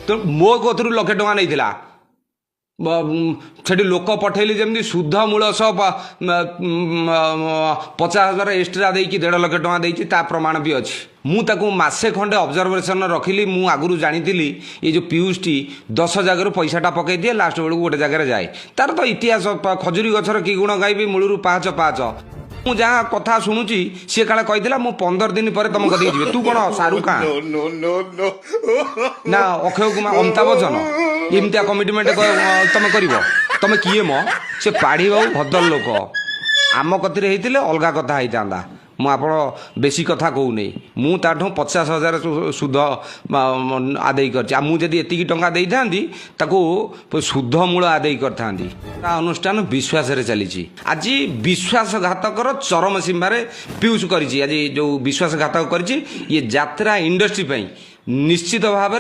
तो मो कथरू लक्षे टଙ୍କା नहीं सेठी लोक पठेली जमी शुद्ध मूल सह 50,000 एक्सट्रा देकी 1.5 लाख टଙ୍କା देती ता प्रमाण भी अच्छी मुझे मसे खंडे ऑब्जर्वेशन रखिली मु आगुरी जानी ये जो पीयूष टी 10 जगह पैसाटा पकई दिए लास्ट बेलू गोटे जगह जाए तार तो इतिहास खजुरी गचर कि गुण गायबी मूलू पाँच पाँच मु जहाँ कथा शुणुची सी काले कही 15 दिन पर तुम कदी जी तू कौन शाहरुख खान ना अक्षय कुमार अमिताभ बच्चन एमती कमिटमेंट तुम कर तुम किए मो से पाढ़ी बाबू भद्र लोक आम कथि होते अलग कथा होता मुझे बेसी कथा कहूनी मुझे 50,000 सुध आदाय करदी टंका दे था शुद्ध मूल आदाय कर अनुष्ठान विश्वास चली आज विश्वासघातकर चरम सीमार पीयूष कर जो विश्वासघातक कर यात्रा इंडस्ट्री निश्चित भाव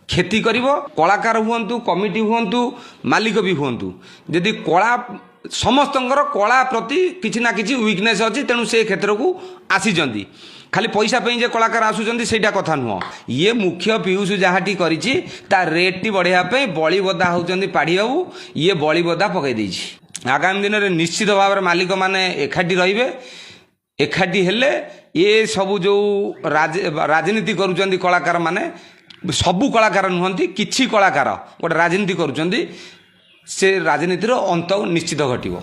क्षति कर कलाकार हुंतु कमिटी हुंतु मालिक भी हुंतु जदि कला समस्त कला प्रति किसी ना किसी वीकनेस अच्छी तेणु से क्षेत्र को आसी खाली पैसा जे कलाकार आसुचंदी सेटा कथा नुह ये मुख्य पीयूष जहाँटी करिछि ता रेट टी बढ़ाई बड़ी बदा होउचंदी पाढ़ी बाबू ये बड़ी बदा पकई देछि आगामी दिन में निश्चित भाव में मालिक माने एकाठी रहिबे एकाठी हेले ये सब जो राजनीति करुचंदी कलाकार माने सबू कलाकार नुहंती किछि कलाकार गोटे राजनीति करुचंदी से राजनीतिर अंत निश्चित घटिबो।